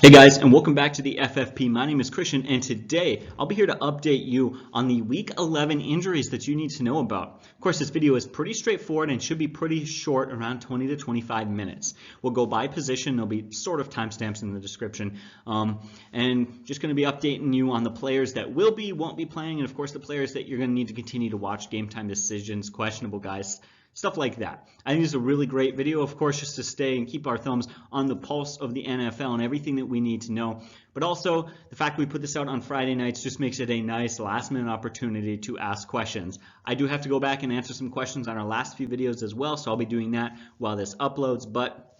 Hey guys, and welcome back to the FFP. My name is Christian, and today I'll be here to update you on the Week 11 injuries that you need to know about. Of course, this video is pretty straightforward and should be pretty short, around 20 to 25 minutes. We'll go by position. There'll be sort of timestamps in the description, and just going to be updating you on the players that will be, won't be playing, and of course the players that you're going to need to continue to watch, game time decisions, questionable guys, stuff like that. I think it's a really great video, of course, just to stay and keep our thumbs on the pulse of the NFL and everything that we need to know. But also, the fact we put this out on Friday nights just makes it a nice last-minute opportunity to ask questions. I do have to go back and answer some questions on our last few videos as well, so I'll be doing that while this uploads. But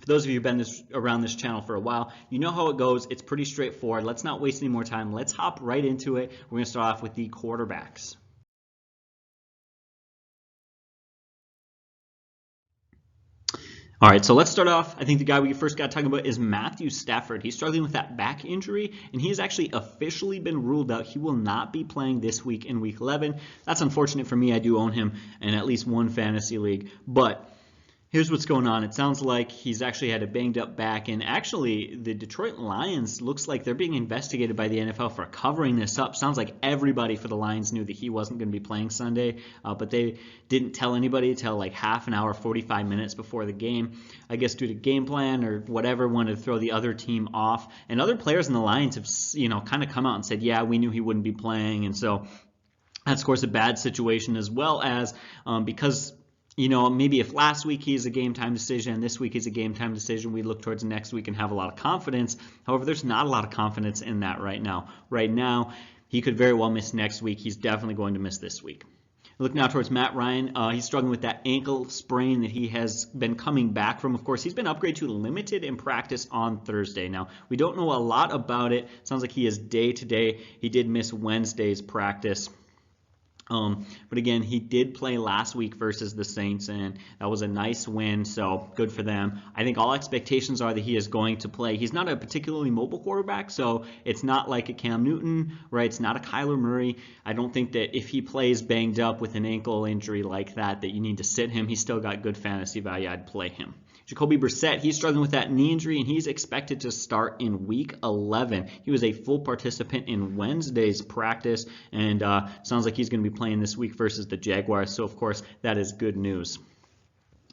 for those of you who've been around this channel for a while, you know how it goes. It's pretty straightforward. Let's not waste any more time. Let's hop right into it. We're going to start off with the quarterbacks. All right, so let's start off. I think the guy we first got talking about is Matthew Stafford. He's struggling with that back injury, and he has actually officially been ruled out. He will not be playing this week in Week 11. That's unfortunate for me. I do own him in at least one fantasy league, but here's what's going on. It sounds like he's actually had a banged up back, and actually the Detroit Lions looks like they're being investigated by the NFL for covering this up. Sounds like everybody for the Lions knew that he wasn't going to be playing Sunday, but they didn't tell anybody until like half an hour, 45 minutes before the game. I guess due to game plan or whatever, wanted to throw the other team off. And other players in the Lions have, kind of come out and said, yeah, we knew he wouldn't be playing, and so that's of course a bad situation, as well as because maybe if last week he's a game time decision and this week is a game time decision, we look towards next week and have a lot of confidence. However, there's not a lot of confidence in that right now. Right now, he could very well miss next week. He's definitely going to miss this week. Look now towards Matt Ryan. He's struggling with that ankle sprain that he has been coming back from. Of course, he's been upgraded to limited in practice on Thursday. Now, we don't know a lot about it. Sounds like he is day-to-day. He did miss Wednesday's practice. But again, he did play last week versus the Saints, and that was a nice win, so good for them. I think all expectations are that he is going to play. He's not a particularly mobile quarterback, so it's not like a Cam Newton, right? It's not a Kyler Murray. I don't think that if he plays banged up with an ankle injury like that you need to sit him. He's still got good fantasy value. I'd play him. Jacoby Brissett, he's struggling with that knee injury, and he's expected to start in Week 11. He was a full participant in Wednesday's practice, and sounds like he's going to be playing this week versus the Jaguars, so of course that is good news.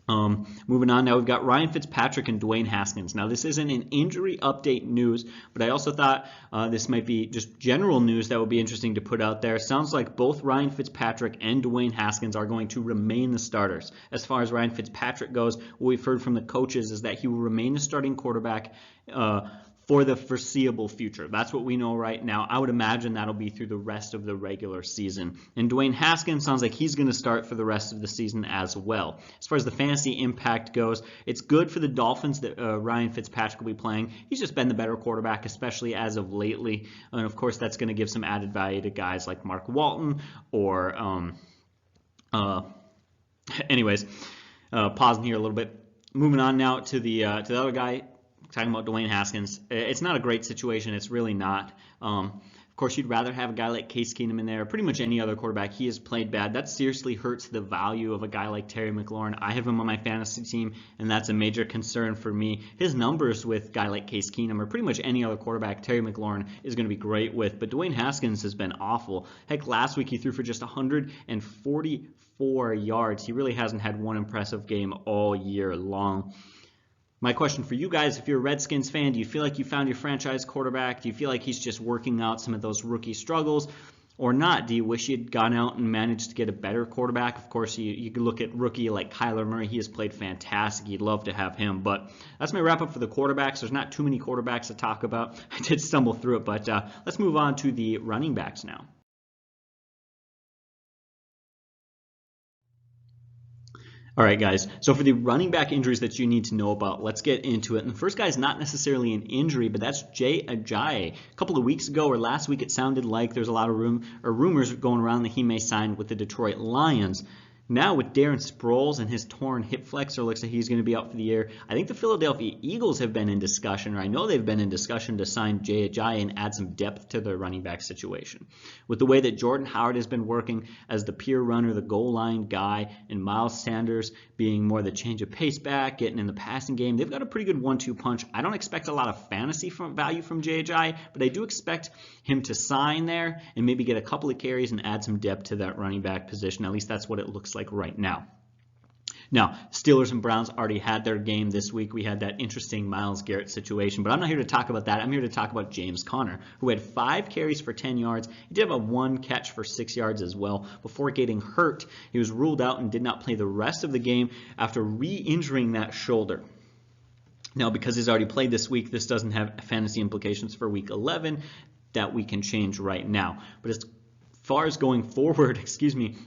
Moving on, now we've got Ryan Fitzpatrick and Dwayne Haskins. Now, this isn't an injury update news, but I also thought this might be just general news that would be interesting to put out there. Sounds like both Ryan Fitzpatrick and Dwayne Haskins are going to remain the starters. As far as Ryan Fitzpatrick goes, what we've heard from the coaches is that he will remain the starting quarterback for the foreseeable future. That's what we know right now. I would imagine that'll be through the rest of the regular season. And Dwayne Haskins sounds like he's going to start for the rest of the season as well. As far as the fantasy impact goes, it's good for the Dolphins that Ryan Fitzpatrick will be playing. He's just been the better quarterback, especially as of lately. And of course, that's going to give some added value to guys like Mark Walton or anyways, pausing here a little bit. Moving on now to the other guy, talking about Dwayne Haskins. It's not a great situation. It's really not. Of course, you'd rather have a guy like Case Keenum in there. Pretty much any other quarterback. He has played bad. That seriously hurts the value of a guy like Terry McLaurin. I have him on my fantasy team, and that's a major concern for me. His numbers with a guy like Case Keenum or pretty much any other quarterback Terry McLaurin is going to be great with, but Dwayne Haskins has been awful. Heck, last week he threw for just 144 yards. He really hasn't had one impressive game all year long. My question for you guys, if you're a Redskins fan, do you feel like you found your franchise quarterback? Do you feel like he's just working out some of those rookie struggles or not? Do you wish you'd gone out and managed to get a better quarterback? Of course, you could look at rookie like Kyler Murray. He has played fantastic. You'd love to have him. But that's my wrap up for the quarterbacks. There's not too many quarterbacks to talk about. I did stumble through it, but let's move on to the running backs now. All right, guys, so for the running back injuries that you need to know about, let's get into it. And the first guy is not necessarily an injury, but that's Jay Ajayi. A couple of weeks ago or last week, it sounded like there's a lot of rumors going around that he may sign with the Detroit Lions. Now with Darren Sproles and his torn hip flexor, looks like he's going to be out for the year. I think the Philadelphia Eagles have been in discussion, or I know they've been in discussion to sign Jay Ajayi and add some depth to their running back situation. With the way that Jordan Howard has been working as the pure runner, the goal line guy, and Miles Sanders being more the change of pace back, getting in the passing game, they've got a pretty good 1-2 punch. I don't expect a lot of fantasy value from Jay Ajayi, but I do expect him to sign there and maybe get a couple of carries and add some depth to that running back position. At least that's what it looks like right now. Now, Steelers and Browns already had their game this week. We had that interesting Myles Garrett situation, but I'm not here to talk about that. I'm here to talk about James Conner, who had 5 carries for 10 yards. He did have a 1 catch for 6 yards as well. Before getting hurt, he was ruled out and did not play the rest of the game after re-injuring that shoulder. Now, because he's already played this week, this doesn't have fantasy implications for week 11 that we can change right now. But as far as going forward,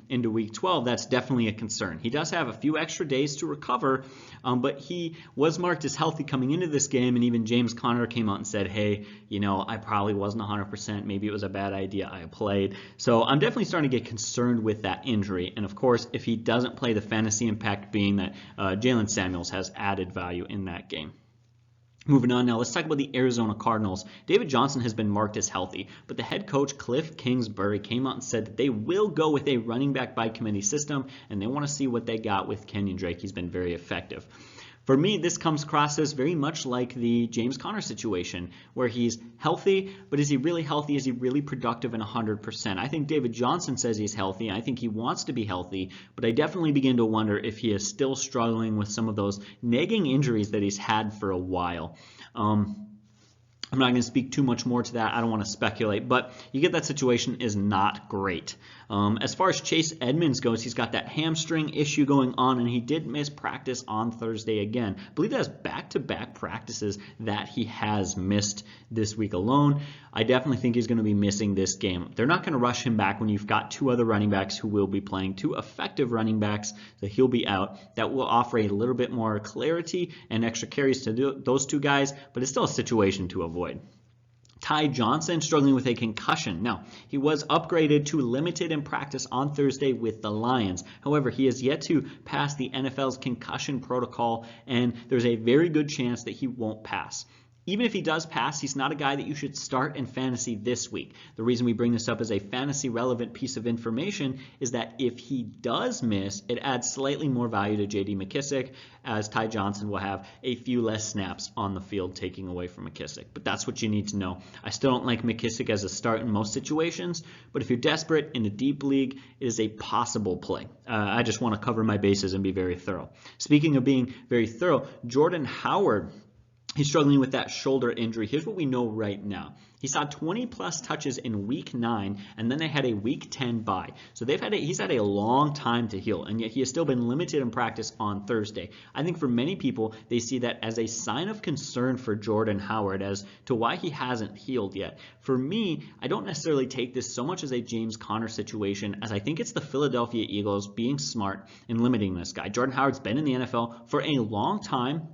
into week 12, that's definitely a concern. He does have a few extra days to recover, but he was marked as healthy coming into this game, and even James Conner came out and said, hey, I probably wasn't 100%. Maybe it was a bad idea. I played. So I'm definitely starting to get concerned with that injury. And of course, if he doesn't play, the fantasy impact being that Jalen Samuels has added value in that game. Moving on now, let's talk about the Arizona Cardinals. David Johnson has been marked as healthy, but the head coach, Cliff Kingsbury, came out and said that they will go with a running back by committee system, and they want to see what they got with Kenyon Drake. He's been very effective. For me, this comes across as very much like the James Conner situation, where he's healthy, but is he really healthy? Is he really productive and 100%? I think David Johnson says he's healthy. I think he wants to be healthy, but I definitely begin to wonder if he is still struggling with some of those nagging injuries that he's had for a while. I'm not going to speak too much more to that. I don't want to speculate, but you get that situation is not great. As far as Chase Edmonds goes, he's got that hamstring issue going on, and he did miss practice on Thursday again. I believe that's back-to-back practices that he has missed this week alone. I definitely think he's going to be missing this game. They're not going to rush him back when you've got 2 other running backs who will be playing, 2 effective running backs that he'll be out. That will offer a little bit more clarity and extra carries to those 2 guys, but it's still a situation to avoid. Ty Johnson struggling with a concussion. Now, he was upgraded to limited in practice on Thursday with the Lions. However, he has yet to pass the NFL's concussion protocol, and there's a very good chance that he won't pass. Even if he does pass, he's not a guy that you should start in fantasy this week. The reason we bring this up as a fantasy relevant piece of information is that if he does miss, it adds slightly more value to J.D. McKissic, as Ty Johnson will have a few less snaps on the field taking away from McKissic. But that's what you need to know. I still don't like McKissic as a start in most situations, but if you're desperate in a deep league, it is a possible play. I just want to cover my bases and be very thorough. Speaking of being very thorough, Jordan Howard, he's struggling with that shoulder injury. Here's what we know right now. He saw 20-plus touches in Week 9, and then they had a Week 10 bye. So he's had a long time to heal, and yet he has still been limited in practice on Thursday. I think for many people, they see that as a sign of concern for Jordan Howard as to why he hasn't healed yet. For me, I don't necessarily take this so much as a James Conner situation, as I think it's the Philadelphia Eagles being smart in limiting this guy. Jordan Howard's been in the NFL for a long time,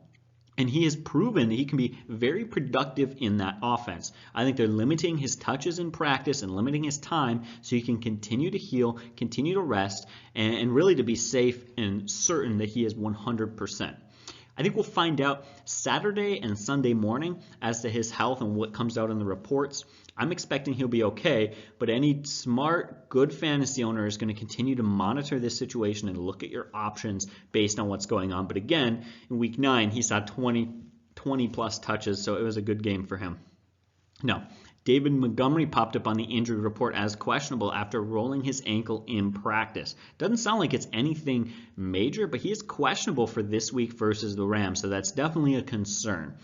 and he has proven that he can be very productive in that offense. I think they're limiting his touches in practice and limiting his time so he can continue to heal, continue to rest, and really to be safe and certain that he is 100%. I think we'll find out Saturday and Sunday morning as to his health and what comes out in the reports. I'm expecting he'll be okay, but any smart, good fantasy owner is going to continue to monitor this situation and look at your options based on what's going on. But again, in Week 9, he saw 20-plus touches, so it was a good game for him. Now, David Montgomery popped up on the injury report as questionable after rolling his ankle in practice. Doesn't sound like it's anything major, but he is questionable for this week versus the Rams, so that's definitely a concern.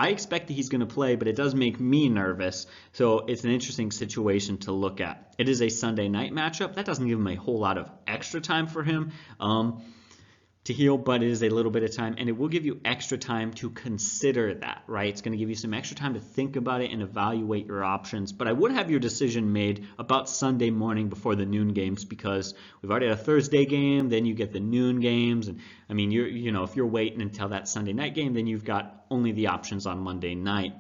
I expect that he's going to play, but it does make me nervous, so it's an interesting situation to look at. It is a Sunday night matchup. That doesn't give him a whole lot of extra time for him to heal, but it is a little bit of time, and it will give you extra time to consider that, right? It's going to give you some extra time to think about it and evaluate your options, but I would have your decision made about Sunday morning before the noon games, because we've already had a Thursday game, then you get the noon games, and I mean, if you're waiting until that Sunday night game, then you've got only the options on Monday night.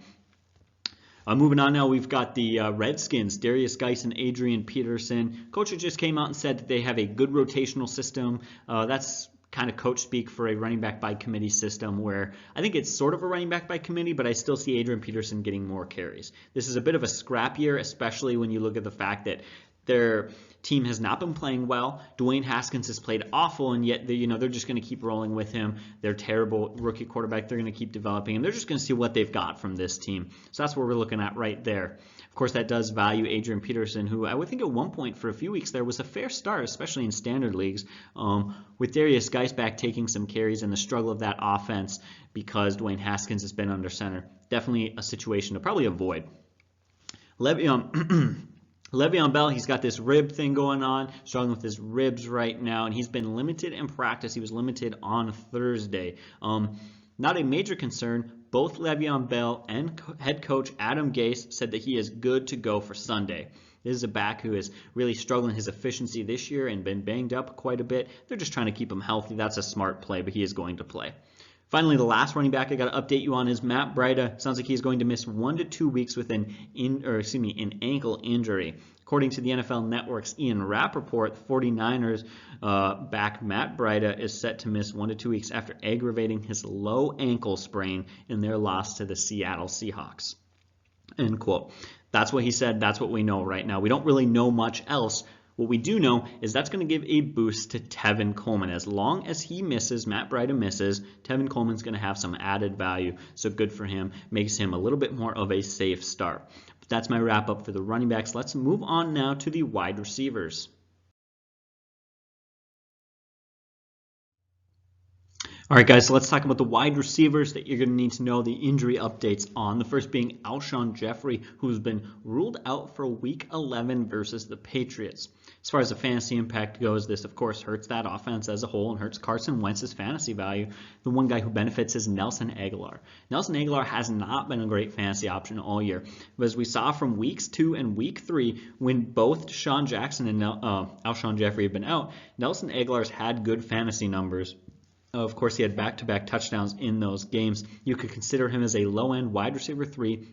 Moving on now, we've got the Redskins, Darius Geis and Adrian Peterson. Coach just came out and said that they have a good rotational system. That's kind of coach speak for a running back by committee system, where I think it's sort of a running back by committee, but I still see Adrian Peterson getting more carries. This is a bit of a scrap year, especially when you look at the fact that their team has not been playing well. Dwayne Haskins has played awful, and yet they're just going to keep rolling with him. They're terrible rookie quarterback. They're going to keep developing him. They're just going to see what they've got from this team. So that's what we're looking at right there. Of course, that does value Adrian Peterson, who I would think at one point for a few weeks there was a fair start, especially in standard leagues, with Darius Geis back taking some carries and the struggle of that offense because Dwayne Haskins has been under center. Definitely a situation to probably avoid. Le'Veon Bell, he's got this rib thing going on, struggling with his ribs right now, and he's been limited in practice. He was limited on Thursday. Not a major concern. Both Le'Veon Bell and head coach Adam Gase said that he is good to go for Sunday. This is a back who is really struggling his efficiency this year and been banged up quite a bit. They're just trying to keep him healthy. That's a smart play, but he is going to play. Finally, the last running back I got to update you on is Matt Breida. Sounds like he's going to miss 1 to 2 weeks with an ankle injury. According to the NFL Network's Ian Rappaport, the 49ers back Matt Breida is set to miss 1 to 2 weeks after aggravating his low ankle sprain in their loss to the Seattle Seahawks. End quote. That's what he said. That's what we know right now. We don't really know much else. What we do know is that's going to give a boost to Tevin Coleman. As long as he misses, Matt Breida misses, Tevin Coleman's going to have some added value. So good for him. Makes him a little bit more of a safe start. But that's my wrap up for the running backs. Let's move on now to the wide receivers. All right, guys, so let's talk about the wide receivers that you're going to need to know the injury updates on. The first being Alshon Jeffrey, who's been ruled out for Week 11 versus the Patriots. As far as the fantasy impact goes, this, of course, hurts that offense as a whole and hurts Carson Wentz's fantasy value. The one guy who benefits is Nelson Agholor. Nelson Agholor has not been a great fantasy option all year. But as we saw from Weeks 2 and Week 3, when both Deshaun Jackson and Alshon Jeffrey have been out, Nelson Agholor's had good fantasy numbers. Of course, he had back-to-back touchdowns in those games. You could consider him as a low-end wide receiver 3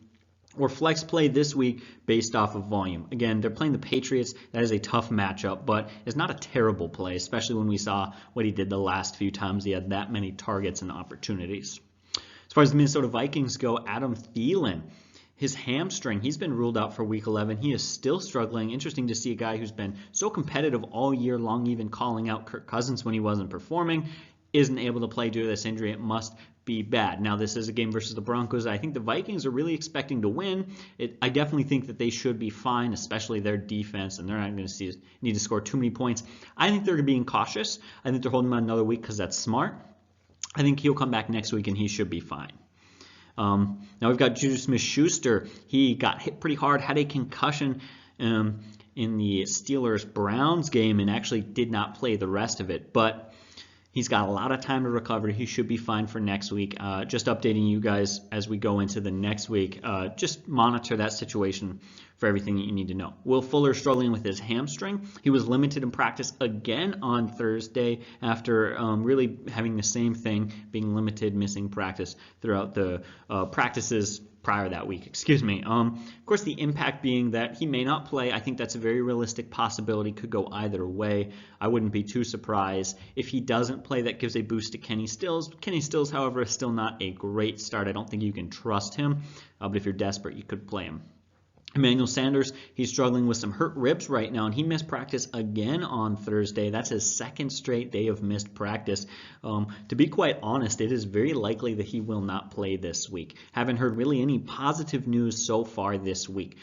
or flex play this week based off of volume. Again, they're playing the Patriots. That is a tough matchup, but it's not a terrible play, especially when we saw what he did the last few times he had that many targets and opportunities. As far as the Minnesota Vikings go, Adam Thielen, his hamstring, he's been ruled out for Week 11. He is still struggling. Interesting to see a guy who's been so competitive all year long, even calling out Kirk Cousins when he wasn't performing, isn't able to play due to this injury. It must be bad. Now, this is a game versus the Broncos. I think the Vikings are really expecting to win. I definitely think that they should be fine, especially their defense, and they're not going to need to score too many points. I think they're being cautious. I think they're holding him out another week because that's smart. I think he'll come back next week, and he should be fine. Now we've got Juju Smith-Schuster. He got hit pretty hard, had a concussion in the Steelers-Browns game, and actually did not play the rest of it. But he's got a lot of time to recover. He should be fine for next week. Just updating you guys as we go into the next week. Just monitor that situation for everything that you need to know. Will Fuller struggling with his hamstring. He was limited in practice again on Thursday after really having the same thing, being limited, missing practice throughout the practices prior that week. Of course, the impact being that he may not play. I think that's a very realistic possibility. Could go either way. I wouldn't be too surprised. If he doesn't play, that gives a boost to Kenny Stills. Kenny Stills, however, is still not a great start. I don't think you can trust him, but if you're desperate, you could play him. Emmanuel Sanders, he's struggling with some hurt ribs right now, and he missed practice again on Thursday. That's his second straight day of missed practice. To be quite honest, it is very likely that he will not play this week. Haven't heard really any positive news so far this week.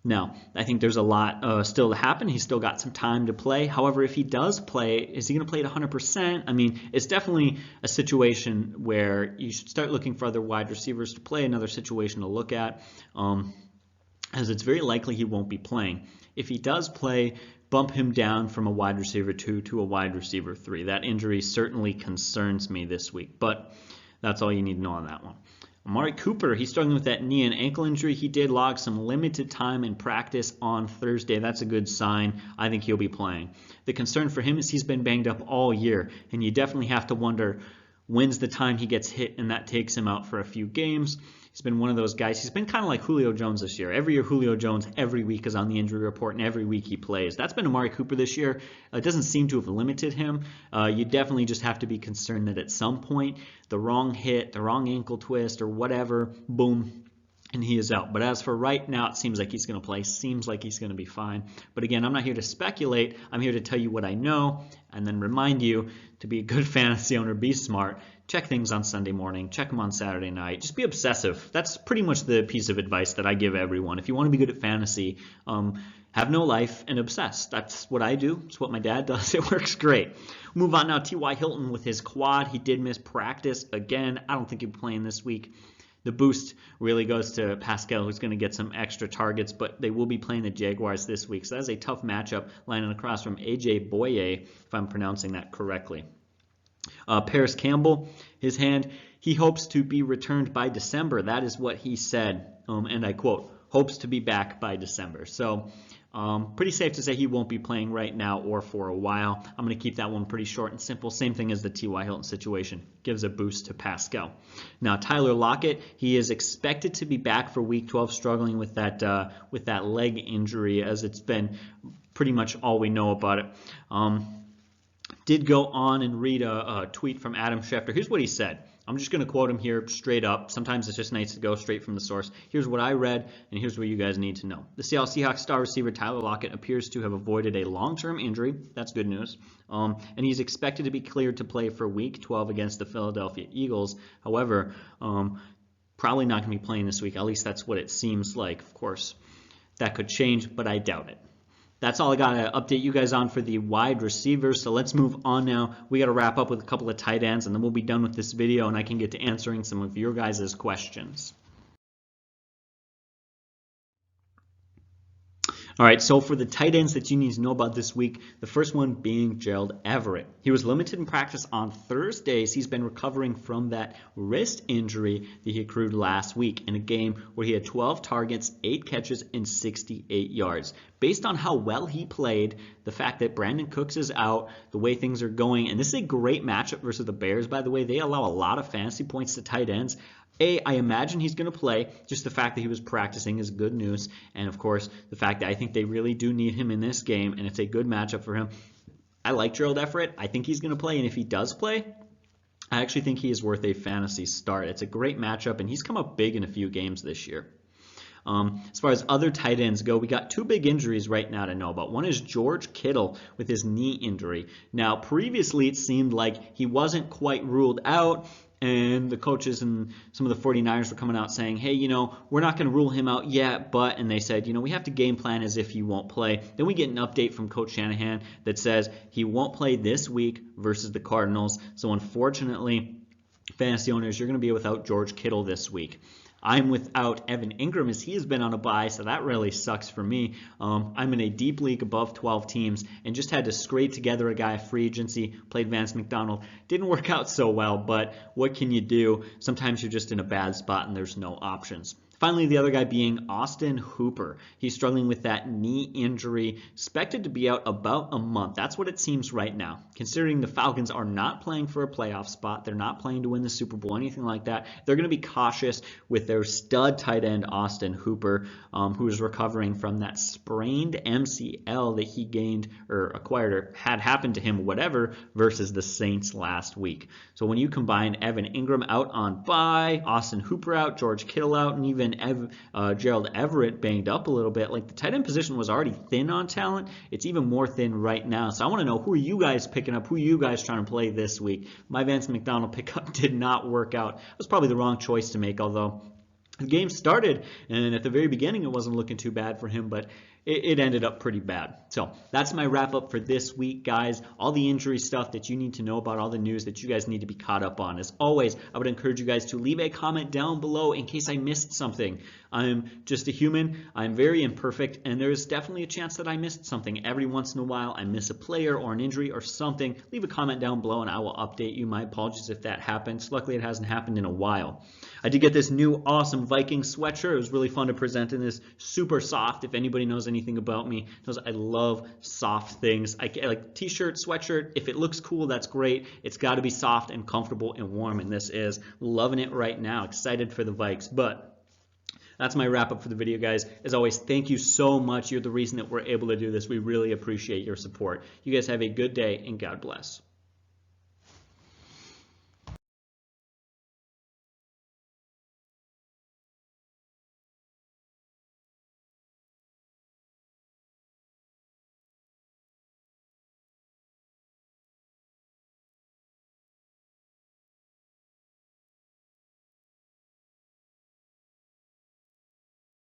Now, I think there's a lot still to happen. He's still got some time to play. However, if he does play, is he going to play at 100%? I mean, it's definitely a situation where you should start looking for other wide receivers to play, another situation to look at. As it's very likely he won't be playing. If he does play, bump him down from a wide receiver 2 to a wide receiver 3. That injury certainly concerns me this week, but that's all you need to know on that one. Amari Cooper, he's struggling with that knee and ankle injury. He did log some limited time in practice on Thursday. That's a good sign. I think he'll be playing. The concern for him is he's been banged up all year, and you definitely have to wonder wins the time he gets hit, and that takes him out for a few games. He's been one of those guys. He's been kind of like Julio Jones this year. Every year, Julio Jones, every week is on the injury report, and every week he plays. That's been Amari Cooper this year. It doesn't seem to have limited him. You definitely just have to be concerned that at some point, the wrong hit, the wrong ankle twist, or whatever, boom, and he is out. But as for right now, it seems like he's going to play. Seems like he's going to be fine. But again, I'm not here to speculate. I'm here to tell you what I know and then remind you to be a good fantasy owner, be smart. Check things on Sunday morning. Check them on Saturday night. Just be obsessive. That's pretty much the piece of advice that I give everyone. If you want to be good at fantasy, have no life and obsess. That's what I do. It's what my dad does. It works great. Move on now. T.Y. Hilton with his quad. He did miss practice again. I don't think he'll be playing this week. The boost really goes to Pascal, who's going to get some extra targets, but they will be playing the Jaguars this week. So that's a tough matchup, lining across from A.J. Boye, if I'm pronouncing that correctly. Paris Campbell, his hand, he hopes to be returned by December. That is what he said, and I quote, hopes to be back by December. So pretty safe to say he won't be playing right now or for a while. I'm going to keep that one pretty short and simple. Same thing as the T.Y. Hilton situation. Gives a boost to Pascal. Now, Tyler Lockett, he is expected to be back for Week 12, struggling with that leg injury, as it's been pretty much all we know about it. Did go on and read a tweet from Adam Schefter. Here's what he said. I'm just going to quote him here straight up. Sometimes it's just nice to go straight from the source. Here's what I read, and here's what you guys need to know. The Seattle Seahawks star receiver Tyler Lockett appears to have avoided a long-term injury. That's good news. And he's expected to be cleared to play for Week 12 against the Philadelphia Eagles. However, probably not going to be playing this week. At least that's what it seems like. Of course, that could change, but I doubt it. That's all I got to update you guys on for the wide receivers. So let's move on now. We got to wrap up with a couple of tight ends, and then we'll be done with this video, and I can get to answering some of your guys' questions. All right, so for the tight ends that you need to know about this week, the first one being Gerald Everett. He was limited in practice on Thursdays. He's been recovering from that wrist injury that he accrued last week in a game where he had 12 targets, 8 catches, and 68 yards. Based on how well he played, the fact that Brandon Cooks is out, the way things are going, and this is a great matchup versus the Bears, by the way. They allow a lot of fantasy points to tight ends. I imagine he's going to play. Just the fact that he was practicing is good news. And, of course, the fact that I think they really do need him in this game, and it's a good matchup for him. I like Gerald Everett. I think he's going to play, and if he does play, I actually think he is worth a fantasy start. It's a great matchup, and he's come up big in a few games this year. As far as other tight ends go, we got 2 big injuries right now to know about. One is George Kittle with his knee injury. Now, previously it seemed like he wasn't quite ruled out, and the coaches and some of the 49ers were coming out saying, hey, we're not going to rule him out yet, and they said, we have to game plan as if he won't play. Then we get an update from Coach Shanahan that says he won't play this week versus the Cardinals. So unfortunately, fantasy owners, you're going to be without George Kittle this week. I'm without Evan Ingram as he has been on a bye, so that really sucks for me. I'm in a deep league above 12 teams and just had to scrape together a guy free agency, played Vance McDonald. Didn't work out so well, but what can you do? Sometimes you're just in a bad spot and there's no options. Finally, the other guy being Austin Hooper. He's struggling with that knee injury, expected to be out about a month. That's what it seems right now. Considering the Falcons are not playing for a playoff spot, they're not playing to win the Super Bowl, anything like that, they're going to be cautious with their stud tight end, Austin Hooper, who is recovering from that sprained MCL that he gained or acquired or had happened to him, whatever, versus the Saints last week. So when you combine Evan Ingram out on bye, Austin Hooper out, George Kittle out, and even Gerald Everett banged up a little bit. Like, the tight end position was already thin on talent. It's even more thin right now. So I want to know, who are you guys picking up? Who are you guys trying to play this week? My Vance McDonald pickup did not work out. It was probably the wrong choice to make, although the game started, and at the very beginning it wasn't looking too bad for him, but it ended up pretty bad. So that's my wrap up for this week, guys. All the injury stuff that you need to know about, all the news that you guys need to be caught up on. As always, I would encourage you guys to leave a comment down below in case I missed something. I'm just a human. I'm very imperfect, and there's definitely a chance that I missed something. Every once in a while, I miss a player or an injury or something. Leave a comment down below, and I will update you. My apologies if that happens. Luckily, it hasn't happened in a while. I did get this new awesome Viking sweatshirt. It was really fun to present in this. Super soft. If anybody knows anything about me knows I love soft things. I like t-shirt, sweatshirt. If it looks cool, that's great. It's got to be soft and comfortable and warm, and this is. Loving it right now. Excited for the Vikes. But that's my wrap up for the video, guys. As always, thank you so much. You're the reason that we're able to do this. We really appreciate your support. You guys have a good day, and God bless.